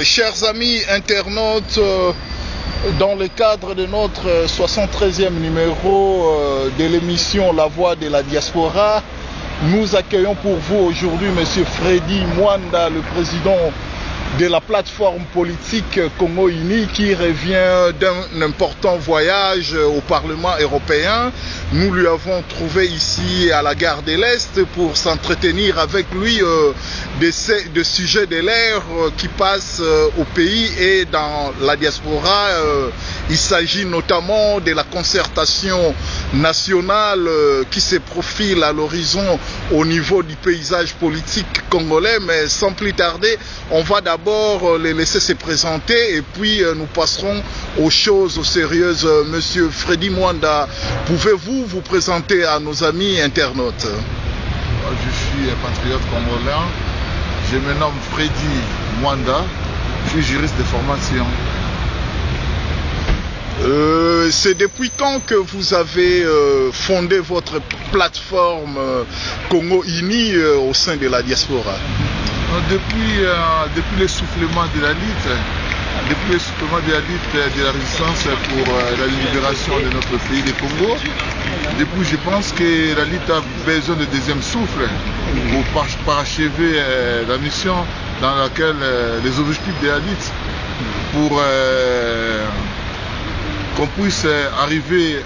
Chers amis internautes, dans le cadre de notre 73e numéro de l'émission La Voix de la Diaspora, nous accueillons pour vous aujourd'hui M. Freddy Mwanda, le président de la plateforme politique Congo Uni, qui revient d'un important voyage au Parlement européen. Nous lui avons trouvé ici à la gare de l'Est pour s'entretenir avec lui de sujets de l'ère qui passent au pays et dans la diaspora. Il s'agit notamment de la concertation nationale qui se profile à l'horizon au niveau du paysage politique congolais. Mais sans plus tarder, on va d'abord les laisser se présenter et puis nous passerons aux choses sérieuses. Monsieur Freddy Mwanda, pouvez-vous vous présenter à nos amis internautes? Je suis patriote congolais. Je me nomme Freddy Mwanda. Je suis juriste de formation. C'est depuis quand que vous avez fondé votre plateforme Congo Uni au sein de la diaspora? Depuis l'essoufflement de la lutte, depuis l'essoufflement de la lutte de la résistance pour la libération de notre pays, du Congo, depuis je pense que la lutte a besoin de deuxième souffle pour parachever la mission dans laquelle les objectifs de la lutte pour qu'on puisse arriver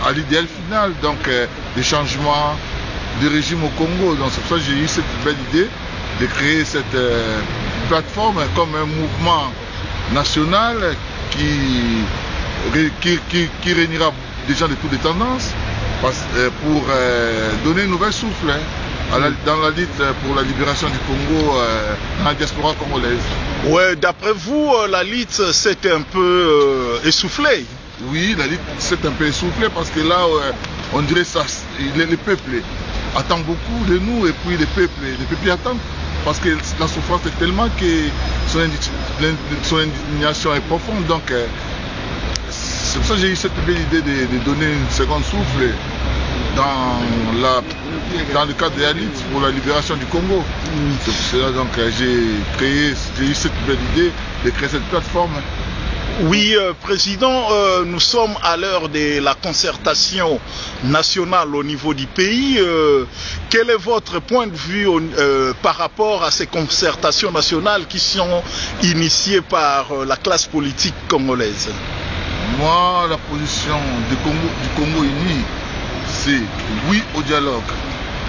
à l'idéal final, donc des changements de régime au Congo. Donc c'est pour ça que j'ai eu cette belle idée de créer cette plateforme comme un mouvement national qui réunira des gens de toutes les tendances pour donner un nouvel souffle dans la lutte pour la libération du Congo dans la diaspora congolaise. Ouais, d'après vous, la lutte s'est un peu essoufflée. Oui, la lutte s'est un peu essoufflée parce que là, on dirait ça, le peuple attend beaucoup de nous et puis les peuples attendent parce que la souffrance est tellement que son indignation est profonde. Donc, c'est pour ça que j'ai eu cette belle idée de donner une seconde souffle dans le cadre de la lutte pour la libération du Congo. C'est pour cela donc j'ai eu cette belle idée de créer cette plateforme. Oui, Président, nous sommes à l'heure de la concertation nationale au niveau du pays. Quel est votre point de vue par rapport à ces concertations nationales qui sont initiées par la classe politique congolaise? Moi, la position du Congo uni, c'est oui au dialogue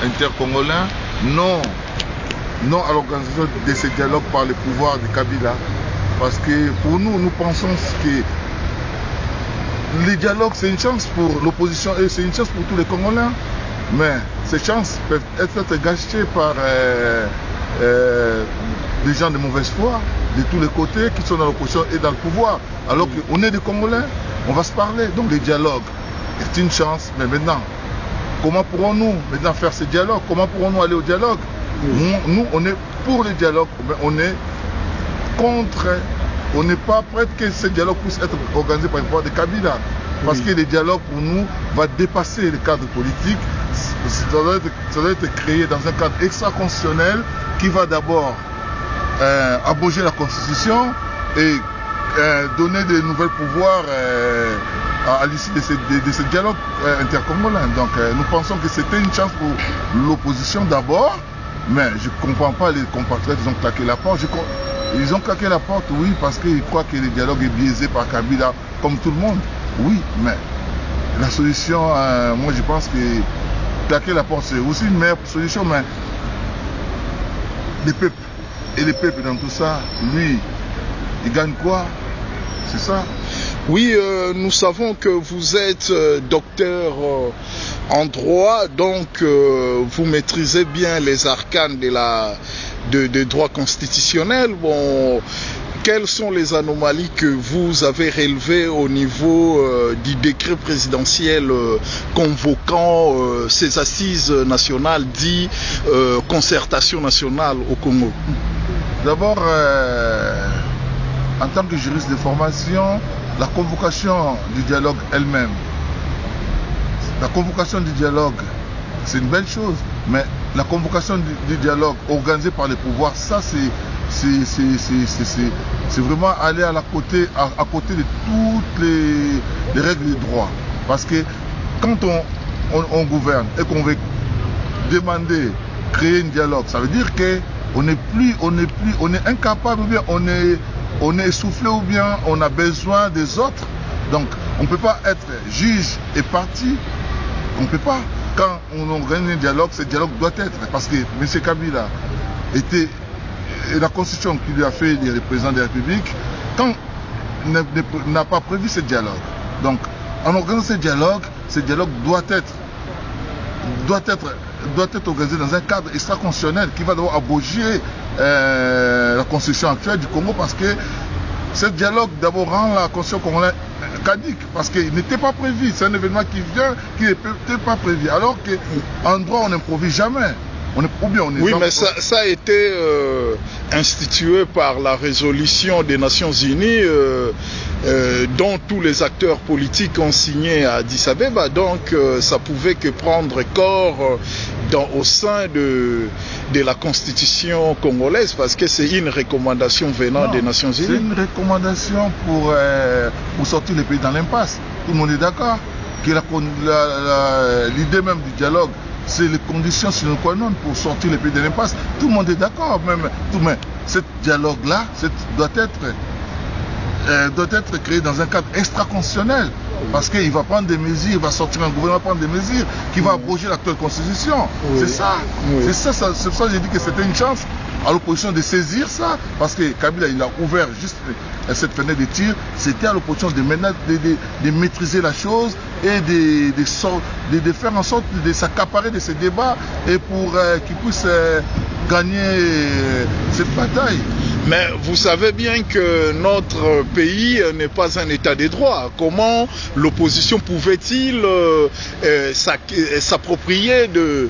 intercongolais, non à l'organisation de ce dialogue par le pouvoir de Kabila. Parce que pour nous, nous pensons que le dialogue, c'est une chance pour l'opposition et c'est une chance pour tous les Congolais. Mais ces chances peuvent être gâchées par des gens de mauvaise foi, de tous les côtés, qui sont dans l'opposition et dans le pouvoir. Alors qu'on est des Congolais, on va se parler. Donc le dialogue est une chance. Mais maintenant, comment pourrons-nous maintenant faire ce dialogue? Comment pourrons-nous aller au dialogue? Nous, on est pour le dialogue, mais on est contre, on n'est pas prêt que ce dialogue puisse être organisé par le pouvoir de Kabila. Parce que le dialogue pour nous va dépasser le cadre politique. Ça doit être créé dans un cadre extra-constitutionnel qui va d'abord abolir la constitution et donner de nouveaux pouvoirs à l'issue de ce dialogue intercongolais. Donc nous pensons que c'était une chance pour l'opposition d'abord, mais je ne comprends pas les compatriotes, ils ont claqué la porte. Ils ont claqué la porte, oui, parce qu'ils croient que le dialogue est biaisé par Kabila, comme tout le monde. Oui, mais la solution, moi je pense que claquer la porte, c'est aussi une meilleure solution, mais les peuples, et les peuples dans tout ça, lui, il gagne quoi? C'est ça? Oui, nous savons que vous êtes docteur en droit, donc vous maîtrisez bien les arcanes de droit constitutionnel. Bon, quelles sont les anomalies que vous avez relevées au niveau du décret présidentiel convoquant ces assises nationales dit concertation nationale au Congo? D'abord, en tant que juriste de formation, la convocation du dialogue elle-même, la convocation du dialogue, c'est une belle chose, mais la convocation du dialogue organisé par les pouvoirs, ça c'est vraiment aller à côté de toutes les règles du droit. Parce que quand on gouverne et qu'on veut demander, créer un dialogue, ça veut dire qu'on est incapable, ou bien on est essoufflé, ou bien on a besoin des autres. Donc on ne peut pas être juge et parti. On ne peut pas. Quand on organise un dialogue, ce dialogue doit être, parce que M. Kabila était, et la constitution qui lui a fait les représentants de la République, quand n'a pas prévu ce dialogue. Donc en organisant ce dialogue doit être organisé dans un cadre extra-constitutionnel qui va devoir abolir la constitution actuelle du Congo, parce que ce dialogue d'abord rend la constitution congolaise caduque, parce qu'il n'était pas prévu. C'est un événement qui vient, qui n'était pas prévu. Alors qu'en droit, on n'improvise jamais. Oui, mais ça a été institué par la résolution des Nations Unies dont tous les acteurs politiques ont signé à Addis Abeba. Donc ça pouvait que prendre corps au sein de la constitution congolaise, parce que c'est une recommandation venant des Nations Unies. C'est une recommandation pour sortir les pays dans l'impasse. Tout le monde est d'accord que l'idée même du dialogue, c'est les conditions sine qua non pour sortir les pays de l'impasse. Tout le monde est d'accord. Mais ce dialogue-là doit être créé dans un cadre extra-constitutionnel. Parce qu'il va prendre des mesures, il va sortir un gouvernement, prendre des mesures qui va abroger l'actuelle constitution. Oui. C'est ça. Oui. C'est pour ça que j'ai dit que c'était une chance à l'opposition de saisir ça. Parce que Kabila, il a ouvert juste cette fenêtre de tir. C'était à l'opposition de maîtriser la chose et de faire en sorte de s'accaparer de ces débats et pour qu'ils puissent gagner cette bataille. Mais vous savez bien que notre pays n'est pas un état de droit. Comment l'opposition pouvait-il s'approprier de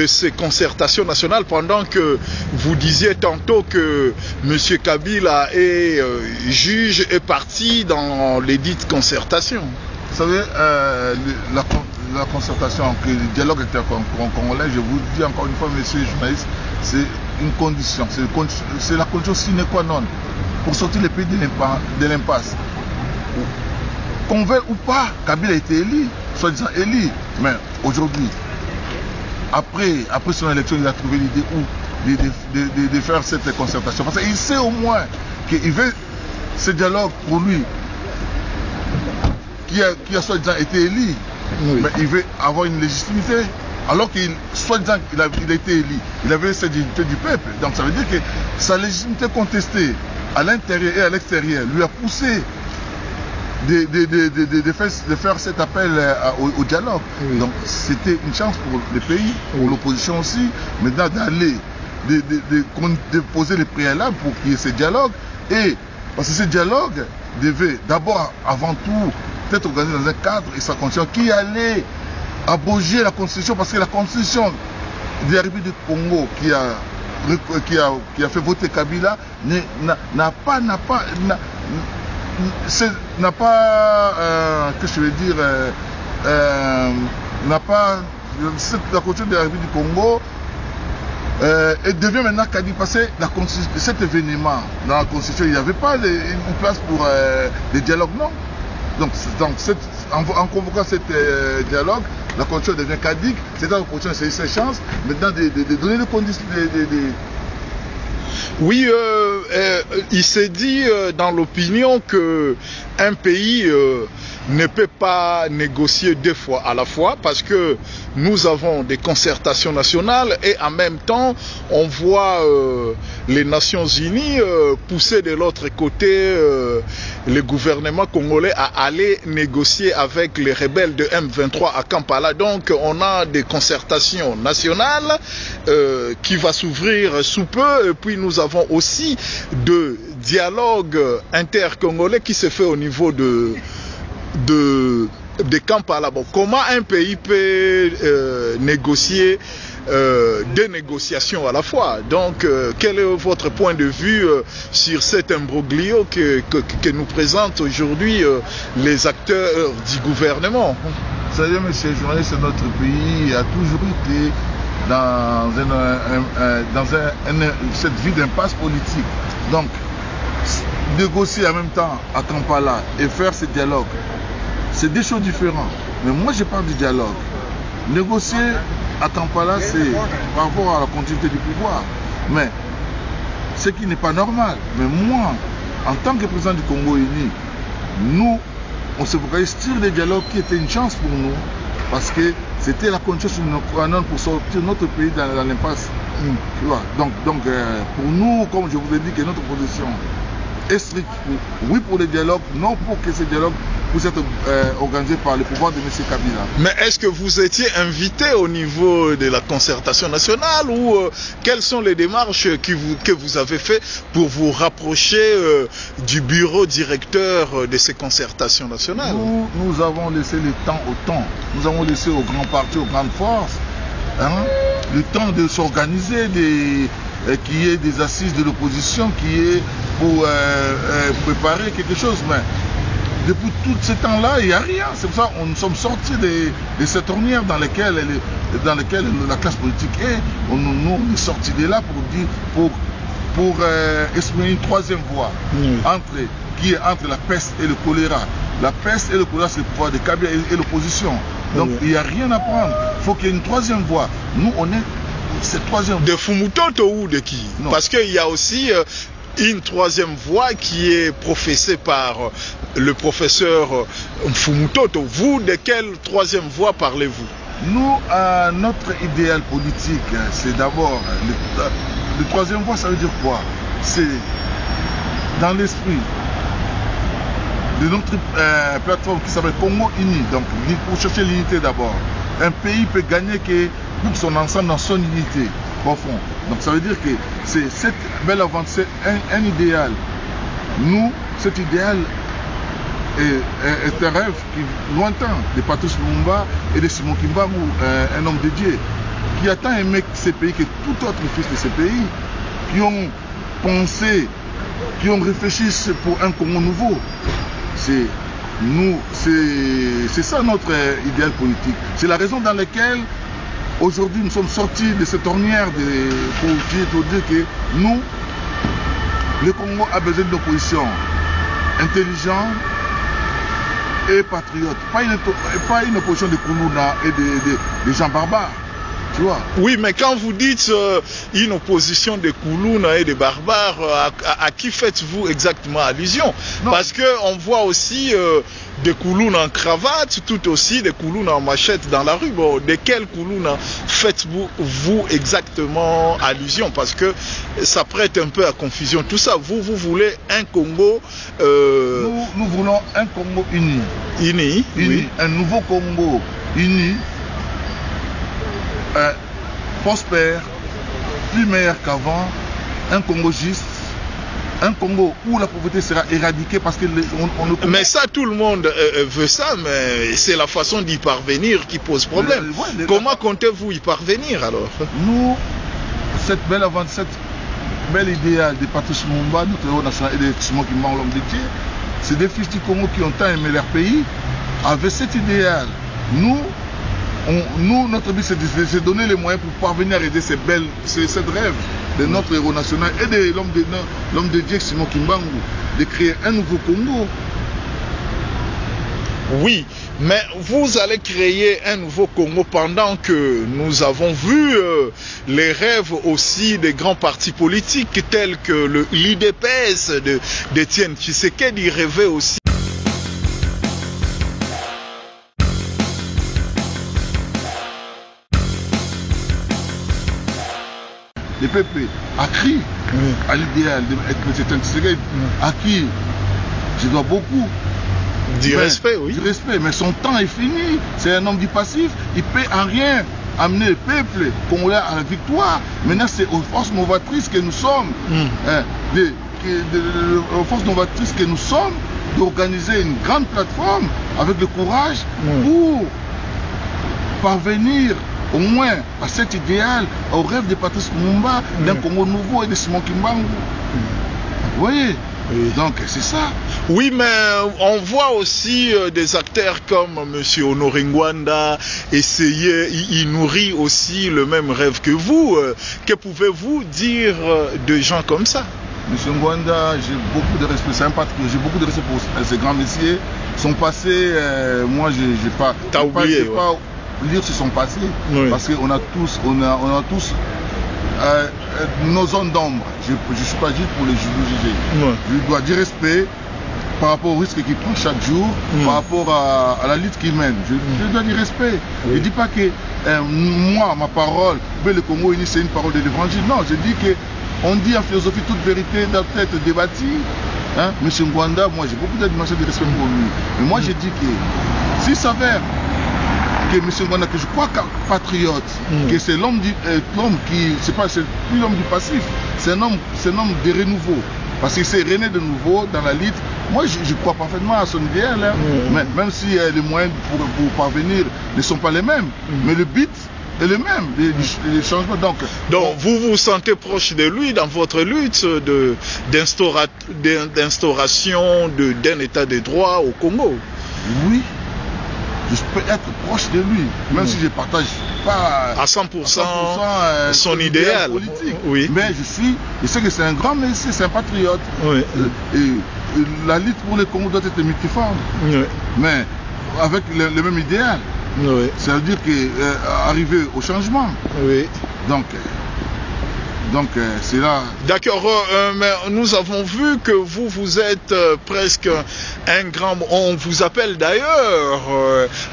ces concertations nationales pendant que vous disiez tantôt que M. Kabila est juge et parti dans les dites concertations? Vous savez, la concertation, le dialogue intercongolais, je vous dis encore une fois, monsieur le journaliste, c'est une condition, c'est la condition sine qua non pour sortir les pays de l'impasse. Qu'on veuille ou pas, Kabila a été élu, soi-disant élu, mais aujourd'hui, après son élection, il a trouvé l'idée de faire cette concertation. Parce qu'il sait au moins qu'il veut ce dialogue pour lui, qui a soi-disant été élu, oui. Mais il veut avoir une légitimité. Alors qu'il, soi-disant, il a été élu, il avait cette légitimité du peuple. Donc ça veut dire que sa légitimité contestée à l'intérieur et à l'extérieur lui a poussé de faire cet appel au dialogue. Oui. Donc c'était une chance pour le pays, pour l'opposition aussi, maintenant d'aller, de poser les préalables pour qu'il y ait ce dialogue. Et parce que ce dialogue devait d'abord, avant tout, être organisé dans un cadre et sa constitution qui allait abroger la constitution, parce que la constitution de la République du Congo qui a fait voter Kabila n'a pas que je veux dire n'a pas la constitution de la République du Congo et devient maintenant caduque, parce que cet événement dans la constitution, il n'y avait pas une place pour les dialogues, non. Donc en convoquant ce dialogue, la constitution devient caduque. C'est à l'opposition de saisir ses chances, maintenant de donner les conditions. Oui, il s'est dit dans l'opinion qu'un pays ne peut pas négocier deux fois à la fois, parce que nous avons des concertations nationales et en même temps on voit les Nations Unies pousser de l'autre côté le gouvernement congolais à aller négocier avec les rebelles de M23 à Kampala. Donc on a des concertations nationales qui va s'ouvrir sous peu, et puis nous avons aussi de dialogue intercongolais qui se fait au niveau de Kampala. Bon, comment un pays peut négocier deux négociations à la fois? Donc, quel est votre point de vue sur cet imbroglio que nous présentent aujourd'hui les acteurs du gouvernement? Vous savez, monsieur le journaliste, notre pays a toujours été dans cette vie d'impasse politique. Donc, négocier en même temps à Kampala et faire ce dialogue, c'est deux choses différentes. Mais moi, je parle du dialogue. Négocier à Kampala, c'est par rapport à la continuité du pouvoir. Mais ce qui n'est pas normal. Mais moi, en tant que président du Congo uni, nous, on se focalise sur les dialogues qui étaient une chance pour nous. Parce que c'était la condition pour sortir notre pays dans l'impasse. Tu vois. Donc pour nous, comme je vous ai dit, que notre position est stricte. Oui pour les dialogues, non pour que ces dialogues puissent être organisés par le pouvoir de M. Kabila. Mais est-ce que vous étiez invité au niveau de la concertation nationale ou quelles sont les démarches que vous avez fait pour vous rapprocher du bureau directeur de ces concertations nationales? Nous avons laissé le temps au temps. Nous avons laissé aux grands partis, aux grandes forces, le temps de s'organiser, qu'il y ait des assises de l'opposition, qu'il y ait pour préparer quelque chose. Mais depuis tout ce temps-là, il n'y a rien. C'est pour ça que nous sommes sortis de cette ornière dans laquelle la classe politique est. Nous sommes sortis de là pour exprimer une troisième voie qui est entre la peste et le choléra. La peste et le choléra, c'est le pouvoir de Kabila et l'opposition. Donc il n'y a rien à prendre. Il faut qu'il y ait une troisième voie. Nous, on est cette troisième voie. De Fumutoto ou de qui? Non. Parce qu'il y a aussi une troisième voie qui est professée par le professeur Fumutoto. Vous, de quelle troisième voie parlez-vous? Nous, notre idéal politique, c'est d'abord le troisième voie, ça veut dire quoi? C'est dans l'esprit de notre plateforme qui s'appelle Congo Uni, donc pour chercher l'unité d'abord. Un pays peut gagner que pour son ensemble dans son unité, au fond. Donc ça veut dire que c'est cette belle avancée, un idéal. Nous, cet idéal est un rêve lointain de Patrice Lumumba et de Simon Kimbangu, un homme de Dieu, qui a tant aimé ces pays que tout autre fils de ces pays, qui ont pensé, qui ont réfléchi pour un Congo nouveau. C'est ça notre idéal politique. C'est la raison dans laquelle aujourd'hui nous sommes sortis de cette ornière pour dire que nous, le Congo a besoin d'une opposition intelligente et patriote. Pas une opposition de Koulouna et de gens barbares. Tu vois. Oui, mais quand vous dites une opposition de Koulouna et de barbares, à qui faites-vous exactement allusion? Parce qu'on voit aussi des Koulouna en cravate, tout aussi des Koulouna en machette dans la rue. Bon, de quel Koulouna faites-vous exactement allusion? Parce que ça prête un peu à confusion. Tout ça, vous voulez un Congo... Nous voulons un Congo uni. Uni, oui. Un nouveau Congo uni. Prospère, plus meilleur qu'avant, un Congo juste, un Congo où la pauvreté sera éradiquée parce que Mais ça, tout le monde veut ça, mais c'est la façon d'y parvenir qui pose problème. Comment comptez-vous y parvenir alors? Nous, cette belle idéal de Patrice Lumumba, notre héros national, et de Simon Kimbangu, l'homme de Dieu, c'est des fils du Congo qui ont tant aimé leur pays, avec cet idéal. Nous, notre but, c'est de donner les moyens pour parvenir à aider cette rêve de notre héros national et de l'homme de Dieu, Simon Kimbangu, de créer un nouveau Congo. Oui, mais vous allez créer un nouveau Congo pendant que nous avons vu les rêves aussi des grands partis politiques tels que l'IDPS d'Étienne Tshisekedi rêvait aussi. Le peuple a crié à l'idéal d'être M. Tshisekedi, à qui je dois beaucoup. Du respect, oui. Du respect, mais son temps est fini. C'est un homme du passif. Il ne peut en rien amener le peuple congolais à la victoire. Maintenant, c'est aux forces novatrices que nous sommes, aux forces novatrices que nous sommes, d'organiser une grande plateforme avec le courage pour parvenir au moins à cet idéal, au rêve de Patrice Lumumba, d'un Congo nouveau et de Simon Kimbangu. Vous voyez? Donc c'est ça. Oui, mais on voit aussi des acteurs comme M. Honoré Ngwanda essayer, il nourrit aussi le même rêve que vous. Que pouvez-vous dire de gens comme ça? M. Ngwanda, j'ai beaucoup de respect, c'est un patriote, j'ai beaucoup de respect pour ces grands messieurs. Son passé, moi, j'ai pas... T'as oublié, pas lire sur son passé, oui. Parce qu'on a tous, on a tous nos zones d'ombre. Je ne suis pas juste pour les juger. Oui. Je dois dire respect par rapport au risque qu'il prend chaque jour, par rapport à la lutte qu'il mène. Je dois dire respect. Oui. Je ne dis pas que moi, ma parole, le Congo uni, c'est une parole de l'évangile. Non, je dis que on dit en philosophie toute vérité doit être débattue. Hein? M. Ngwanda, moi j'ai beaucoup d'admiration et de respect pour lui. Mais moi je dis que s'il s'avère que M. Ngwanda, que je crois patriote, que c'est l'homme qui, c'est plus l'homme du passif, c'est un homme de renouveau. Parce qu'il s'est rené de nouveau dans la lutte. Moi je crois parfaitement à son idéal, hein? Même si les moyens pour parvenir ne sont pas les mêmes. Mais le but est le même, les changements. Donc vous vous sentez proche de lui dans votre lutte d'instauration d'un état de droit au Congo? Oui, je peux être proche de lui, même si je ne partage pas à 100% son idéal politique. Oui. Mais je sais que c'est un grand messier, c'est un patriote. Oui. Et la lutte pour le Congo doit être multiforme, oui. Mais avec le même idéal. Oui. Ça veut dire qu'arriver au changement. Oui. Donc c'est là. D'accord, mais nous avons vu que vous êtes presque un grand... On vous appelle d'ailleurs,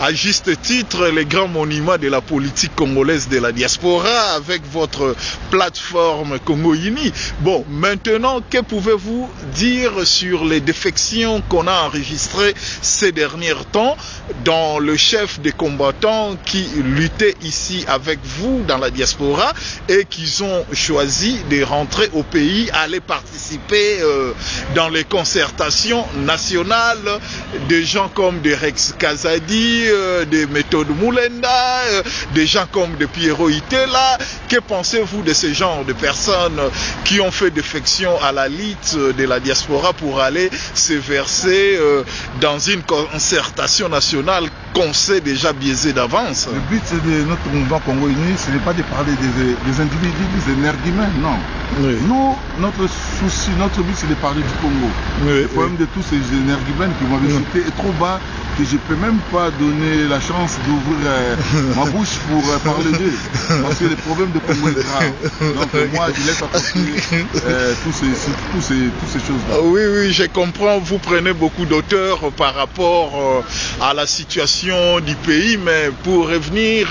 à juste titre, les grands monuments de la politique congolaise de la diaspora avec votre plateforme Congo Uni. Bon, maintenant, que pouvez-vous dire sur les défections qu'on a enregistrées ces derniers temps dans le chef des combattants qui luttaient ici avec vous dans la diaspora et qui ont choisi de rentrer au pays, aller participer dans les concertations nationales, des gens comme des Rex Kazadi, des Méthodes Moulenda, des gens comme de Pierrot Itela. Que pensez-vous de ce genre de personnes qui ont fait défection à la lutte de la diaspora pour aller se verser dans une concertation nationale qu'on sait déjà biaisée d'avance? Le but de notre mouvement Congo Uni, ce n'est pas de parler des individus, des énergumènes, non. Oui. Nous, notre souci, notre but, c'est de parler du Congo. Oui, le problème de tous ces énergumènes qui m'avaient cité est trop bas que je ne peux même pas donner la chance d'ouvrir ma bouche pour parler d'eux. Parce que le problème de Congo est grave. Donc moi, je laisse apporter toutes ces choses-là. Oui, je comprends. Vous prenez beaucoup d'auteur par rapport à la situation du pays, mais pour revenir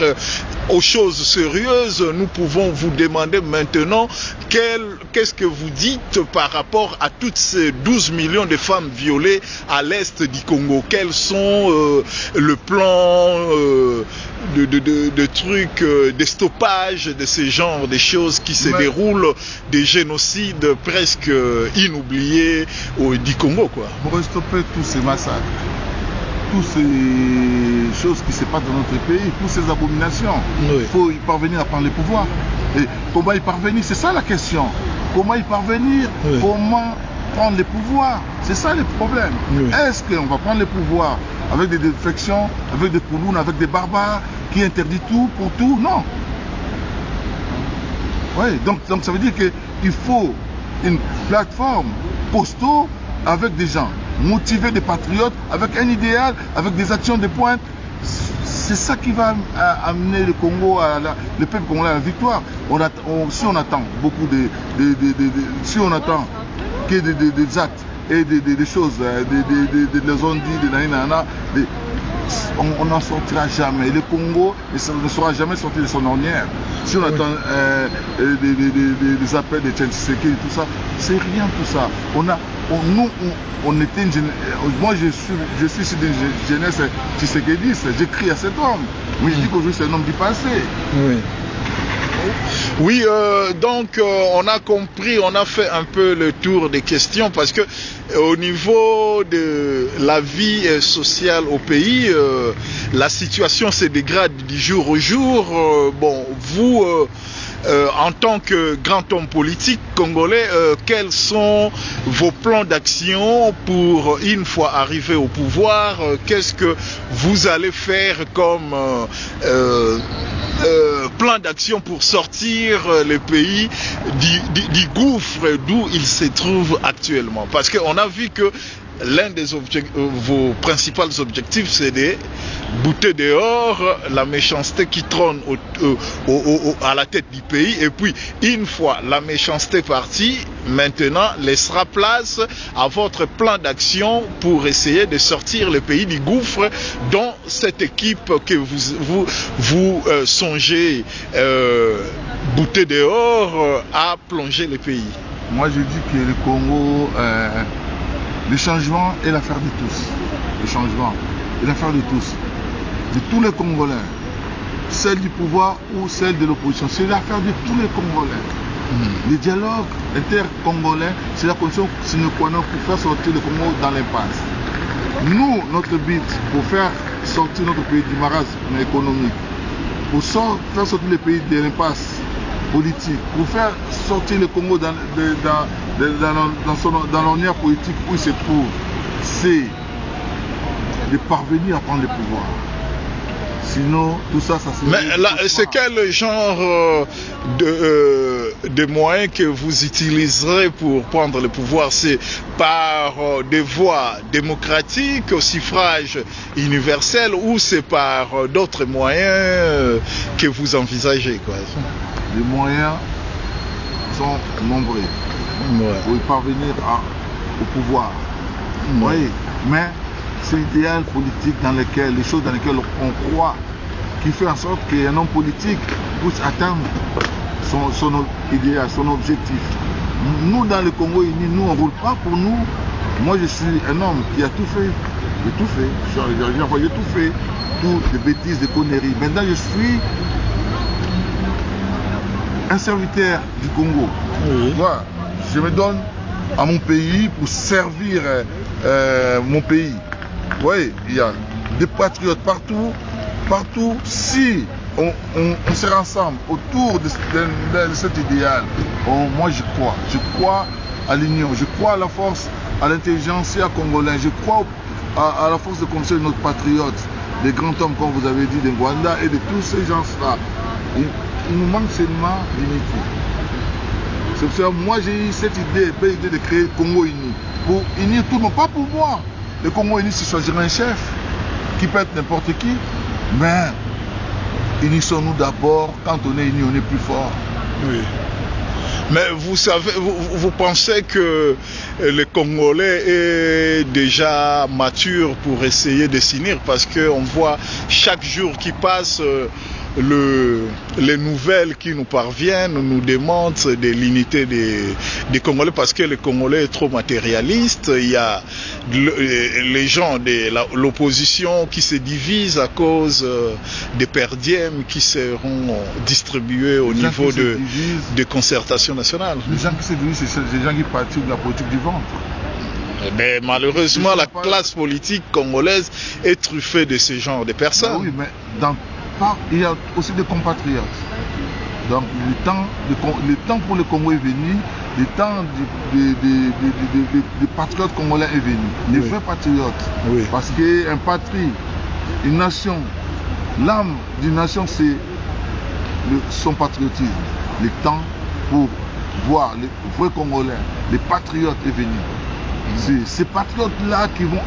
aux choses sérieuses, nous pouvons vous demander maintenant qu'est-ce que vous dites par rapport à toutes ces 12 millions de femmes violées à l'est du Congo. Quels sont le plan de trucs, de stoppage de ce genre de choses qui se déroulent, des génocides presque inoubliés du Congo, quoi. Pour stopper tous ces massacres, toutes ces choses qui se passent dans notre pays, toutes ces abominations, il faut y parvenir à prendre le pouvoir. Et comment y parvenir? C'est ça la question. Comment y parvenir? Comment prendre le pouvoir? C'est ça le problème. Est-ce qu'on va prendre le pouvoir avec des défections, avec des poulounes, avec des barbares qui interdisent tout pour tout? Non. Oui, donc ça veut dire qu'il faut une plateforme postaux avec des gens motivés, des patriotes, avec un idéal, avec des actions de pointe. C'est ça qui va amener le Congo, le peuple congolais à la victoire. Si on attend beaucoup si on attend que des actes et des choses, des ondits, des naïnana, on n'en sortira jamais. Le Congo ne sera jamais sorti de son ornière. Si on attend des appels de Tshisekedi et tout ça, c'est rien tout ça. On était moi je suis issu d'une jeunesse tshisekédiste, j'écris à cet homme. Mais je dis qu'aujourd'hui c'est un homme du passé. Oui, donc on a compris, on a fait un peu le tour des questions parce que au niveau de la vie sociale au pays, la situation se dégrade du jour au jour. Bon, vous, en tant que grand homme politique congolais, quels sont vos plans d'action pour, une fois arrivé au pouvoir, qu'est-ce que vous allez faire comme plan d'action pour sortir le pays du gouffre d'où il se trouve actuellement? Parce qu'on a vu que l'un de vos principaux objectifs, c'est de bouter dehors la méchanceté qui trône à la tête du pays. Et puis, une fois la méchanceté partie, maintenant laissera place à votre plan d'action pour essayer de sortir le pays du gouffre dont cette équipe que vous songez bouter dehors a plongé le pays. Moi, je dis que le Congo... le changement est l'affaire de tous. Le changement est l'affaire de tous. De tous les Congolais. Celle du pouvoir ou celle de l'opposition. C'est l'affaire de tous les Congolais. Le dialogue inter-congolais, c'est la condition sine qua non pour faire sortir le Congo dans l'impasse. Nous, notre but, pour faire sortir notre pays du marasme économique, pour faire sortir le pays de l'impasse politique, pour faire sortir le Congo dans l'ornière politique où il se trouve, c'est de parvenir à prendre le pouvoir. Sinon, tout ça, ça se... Mais là, c'est quel genre de moyens que vous utiliserez pour prendre le pouvoir? C'est par des voies démocratiques, au suffrage universel, ou c'est par d'autres moyens que vous envisagez, quoi? Les moyens sont nombreux pour y parvenir au pouvoir. Oui, mais c'est l'idéal politique dans lequel, les choses dans lesquelles on croit, qui fait en sorte qu'un homme politique puisse atteindre son idéal, son objectif. Nous, dans le Congo uni, nous, on ne roule pas pour nous. Moi, je suis un homme qui a tout fait. J'ai tout fait. J'ai tout fait. Toutes des bêtises, des conneries. Maintenant, je suis un serviteur du Congo. Oui. Voilà. Je me donne à mon pays pour servir mon pays. Vous voyez, il y a des patriotes partout. Partout, si on sert ensemble autour de cet idéal, moi je crois à l'union, je crois à la force, à l'intelligence congolaise, je crois à la force de conseil de notre patriote, des grands hommes comme vous avez dit, de Rwanda et de tous ces gens-là. Il nous manque seulement l'unité. C'est pour ça que moi j'ai eu cette belle idée de créer le Congo uni, pour unir tout le monde, pas pour moi. Le Congo uni, c'est choisir un chef, qui peut être n'importe qui. Mais unissons-nous d'abord, quand on est unis, on est plus fort. Oui. Mais vous savez, vous pensez que le Congolais est déjà mature pour essayer de s'unir, parce qu'on voit chaque jour qui passe les nouvelles qui nous parviennent nous démontrent de l'unité des Congolais, parce que le Congolais est trop matérialiste. Il y a les gens de l'opposition qui se divisent à cause des perdièmes qui seront distribués au niveau de concertation nationale. Les gens qui se divisent, c'est les gens qui pratiquent la politique du ventre. Mais malheureusement, la classe politique congolaise est truffée de ce genre de personnes. Oui, mais il y a aussi des compatriotes. Donc le temps pour le Congo est venu, le temps des patriotes congolais est venu. Les vrais patriotes. Oui. Parce qu'un patrie, une nation, l'âme d'une nation, c'est son patriotisme. Le temps pour voir les vrais Congolais, les patriotes est venu. C'est ces patriotes-là qui vont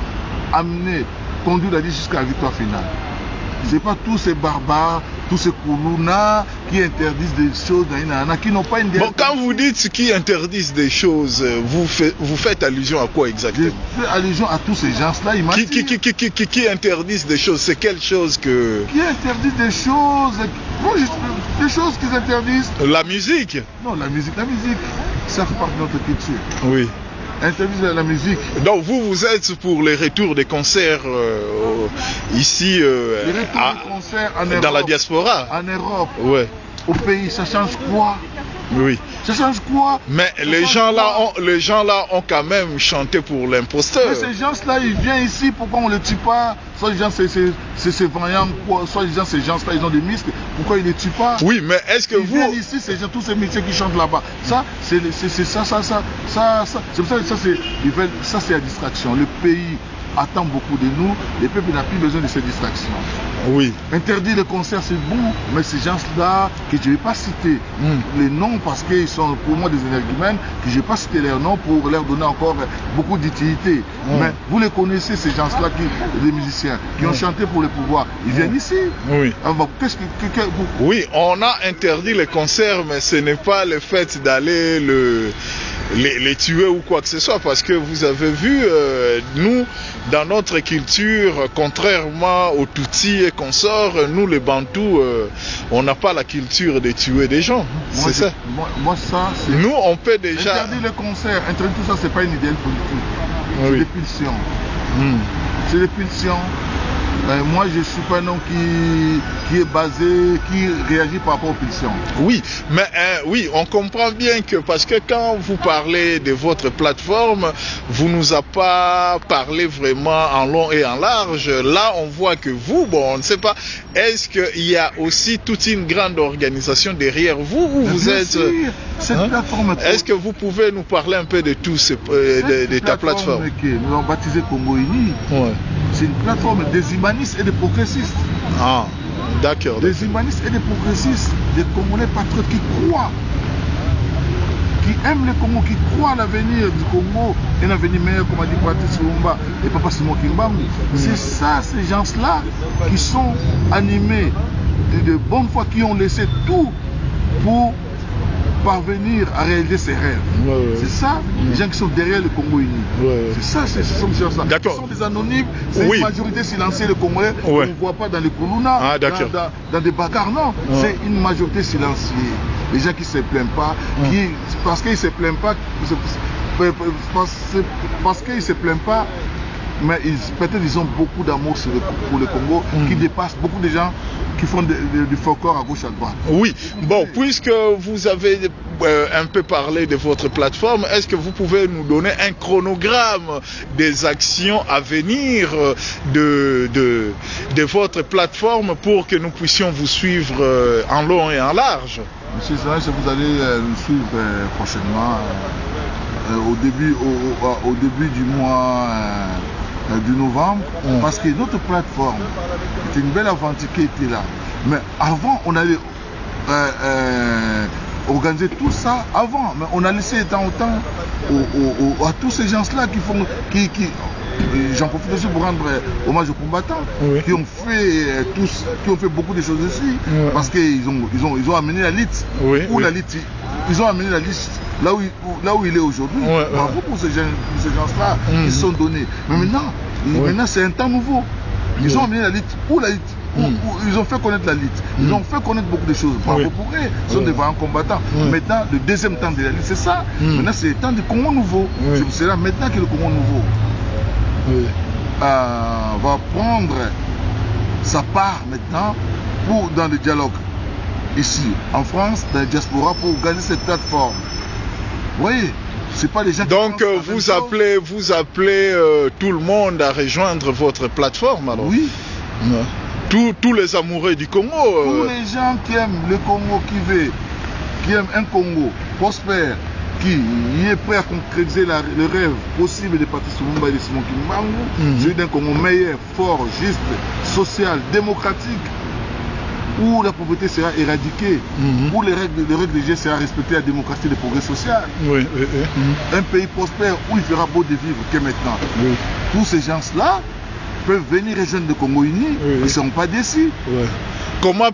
conduire la vie jusqu'à la victoire finale. Ce n'est pas tous ces barbares, tous ces Koulouna qui interdisent des choses, qui n'ont pas une... Bon, quand vous dites qui interdisent des choses, vous faites allusion à quoi exactement? Je fais allusion à tous ces gens-là. Qui interdisent des choses? C'est quelle chose que... Qui interdisent des choses? Des choses qu'ils interdisent. La musique? Non, la musique, ça fait partie de notre culture. Oui. Interdisent la musique. Donc vous êtes pour les retours des concerts ici des concerts en Europe, dans la diaspora? En Europe. Ouais. Au pays, ça change quoi? Oui. Ça change quoi? Mais les gens là ont quand même chanté pour l'imposteur. Mais ces gens-là, ils viennent ici, pourquoi on ne les tue pas? Soit les gens, c'est vaillant, soit les gens, ces gens-là, ils ont des muscles, pourquoi ils ne les tuent pas? Oui, mais est-ce que ils viennent ici, ces gens, tous ces métiers qui chantent là-bas, ça, c'est ça. C'est pour ça que ça, c'est la distraction. Le pays attend beaucoup de nous, le peuple n'a plus besoin de ces distractions. Oui. Interdire les concerts, c'est bon, mais ces gens-là, que je ne vais pas citer les noms parce qu'ils sont pour moi des énergumènes, que je ne vais pas citer leurs noms pour leur donner encore beaucoup d'utilité. Mais vous les connaissez, ces gens-là, les musiciens, qui ont chanté pour le pouvoir, ils viennent ici. Oui. Alors, oui, on a interdit les concerts, mais ce n'est pas le fait d'aller les tuer ou quoi que ce soit, parce que vous avez vu, nous, dans notre culture, contrairement aux Tutsis et consorts, nous les Bantous, on n'a pas la culture de tuer des gens. C'est ça. Moi, ça, c'est... Nous, on peut déjà... Interdire les concerts, interdire tout ça, c'est pas une idéal politique. Oui. C'est des pulsions. C'est des pulsions. Moi, je ne suis pas un homme qui est basé, qui réagit par rapport aux pulsions. Oui, mais oui, on comprend bien que, parce que quand vous parlez de votre plateforme, vous nous avez pas parlé vraiment en long et en large. Là, on voit que vous, bon, on ne sait pas, est-ce qu'il y a aussi toute une grande organisation derrière vous ou vous êtes... Cette plateforme... Est-ce que vous pouvez nous parler un peu de tout de ta plateforme que nous avons baptisé Congo Uni. C'est une plateforme des humanistes et des progressistes. Ah, d'accord. Des humanistes et des progressistes, des Congolais patriotes qui croient, qui aiment le Congo, qui croient à l'avenir du Congo, et un avenir meilleur, comme a dit Patrice Lumumba et Papa Simon Kimbangu. C'est ça, ces gens-là, qui sont animés de bonne foi, qui ont laissé tout pour parvenir à réaliser ses rêves. C'est ça, les gens qui sont derrière le Congo uni. C'est ça, ce sont ces gens-là. Ce sont des anonymes, c'est une majorité silencieuse, le Congolais, on ne voit pas dans les Kuluna, dans des bagarres, non. C'est une majorité silencieuse. Les gens qui ne se plaignent pas, parce qu'ils ne se plaignent pas, parce qu'ils ne se plaignent pas, mais peut-être ils ont beaucoup d'amour pour le Congo, qui dépasse beaucoup de gens qui font du folklore à gauche à droite. Oui, bon, puisque vous avez un peu parlé de votre plateforme, est-ce que vous pouvez nous donner un chronogramme des actions à venir de votre plateforme pour que nous puissions vous suivre en long et en large? Monsieur Zanaï, vous allez nous suivre prochainement au début du mois de novembre, parce que notre plateforme était une belle aventure qui était là. Mais avant, on allait organiser tout ça avant, mais on a laissé de temps en temps à tous ces gens-là j'en profite aussi pour rendre hommage aux combattants qui ont fait beaucoup de choses aussi, parce qu'ils ont amené la lutte, ils ont amené la lutte là où il est aujourd'hui. Bravo pour ces gens-là qui se sont donnés. Mais maintenant c'est un temps nouveau. Ils ont amené la lutte, ils ont fait connaître la lutte, ils ont fait connaître beaucoup de choses. Bravo pour eux, ils sont des vaillants combattants. Maintenant, le deuxième temps de la lutte, c'est ça. Maintenant, c'est le temps du Congo nouveau. C'est là maintenant que le Congo nouveau va prendre sa part maintenant dans le dialogue ici en France, dans la diaspora, pour organiser cette plateforme. Vous voyez, c'est pas les gens. Donc vous appelez tout le monde à rejoindre votre plateforme alors? Oui. Tous les amoureux du Congo. Tous les gens qui aiment le Congo, qui aiment un Congo prospère, qui est prêt à concrétiser le rêve possible de Patrice Lumumba et de Simon Kimbangu, celui d'un Congo meilleur, fort, juste, social, démocratique, où la pauvreté sera éradiquée, où les règles de jeu sera respectées, la démocratie et le progrès social. Un pays prospère où il fera beau de vivre que maintenant. Tous ces gens-là peuvent venir rejoindre le Congo uni, ils ne seront pas déçus. Comment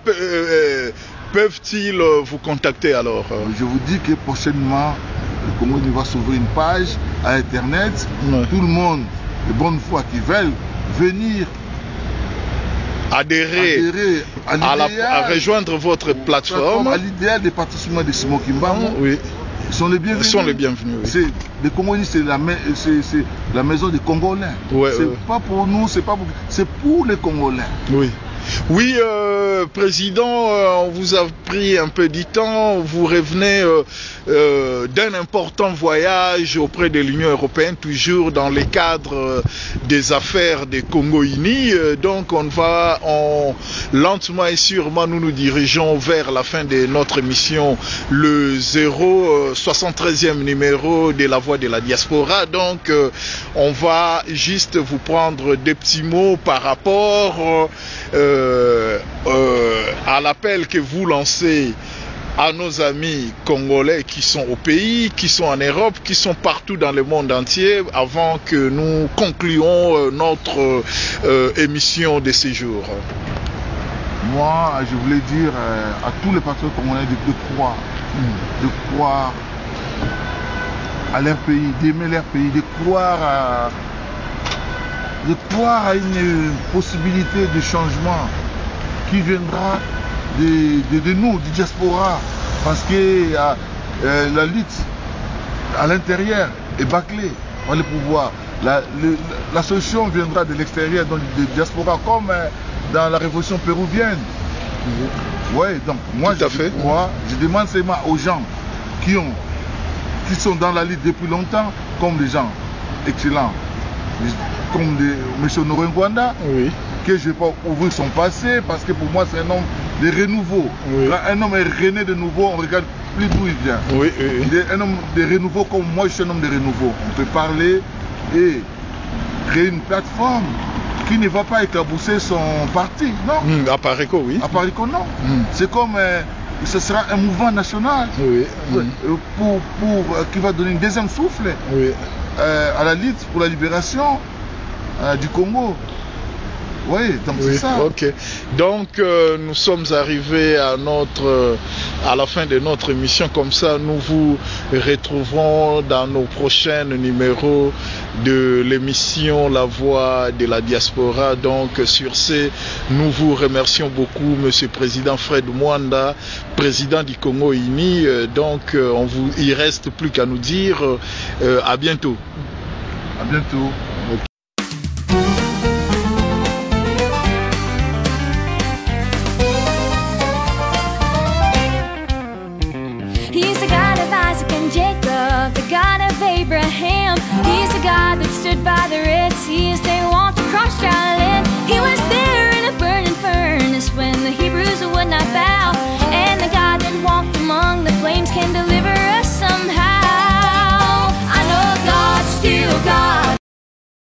peuvent-ils vous contacter alors? Je vous dis que prochainement, le Congo uni va s'ouvrir une page à Internet. Tout le monde de bonne foi qui veulent venir adhérer à rejoindre votre plateforme, à l'idéal des participants de Simon Kimbangu. Ils sont les bienvenus. Le Congo uni, c'est la maison des Congolais. C'est pas pour nous, c'est pour les Congolais. Oui, Président, on vous a pris un peu du temps. Vous revenez d'un important voyage auprès de l'Union européenne, toujours dans le cadre des affaires des Congo-Unis. Donc, lentement et sûrement, nous nous dirigeons vers la fin de notre émission, le 73e numéro de la Voix de la Diaspora. Donc, on va juste vous prendre des petits mots par rapport à l'appel que vous lancez à nos amis congolais qui sont au pays, qui sont en Europe, qui sont partout dans le monde entier, avant que nous concluons notre émission de ce jour. Moi, je voulais dire à tous les patriotes congolais de croire à leur pays, d'aimer leur pays, de croire à une possibilité de changement qui viendra de nous, du diaspora, parce que la lutte à l'intérieur est bâclée par le pouvoir. La solution viendra de l'extérieur, donc du diaspora, comme dans la révolution péruvienne. Oui, donc moi je demande seulement aux gens qui sont dans la lutte depuis longtemps, comme des gens excellents, comme M. Norengwanda, oui, que je ne vais pas ouvrir son passé, parce que pour moi c'est un homme de renouveau. Oui. Quand un homme est rené de nouveau, on ne regarde plus d'où il vient. Oui, oui. Il est un homme de renouveau comme moi, je suis un homme de renouveau. On peut parler et créer une plateforme qui ne va pas éclabousser son parti, non. À Pareco, oui. À Pareco, non. C'est comme ce sera un mouvement national, oui. qui va donner un deuxième souffle, oui, à la lutte pour la libération du Congo. Oui, donc oui, c'est ça. Ok. Donc nous sommes arrivés à la fin de notre émission. Comme ça, nous vous retrouverons dans nos prochains numéros de l'émission La Voix de la Diaspora. Donc sur ce, nous vous remercions beaucoup, Monsieur Président Fred Mwanda, président du Congo-Uni. Donc il reste plus qu'à nous dire à bientôt. À bientôt. He's the God of Isaac and Jacob, the God of Abraham. He's the God that stood by the Red Sea.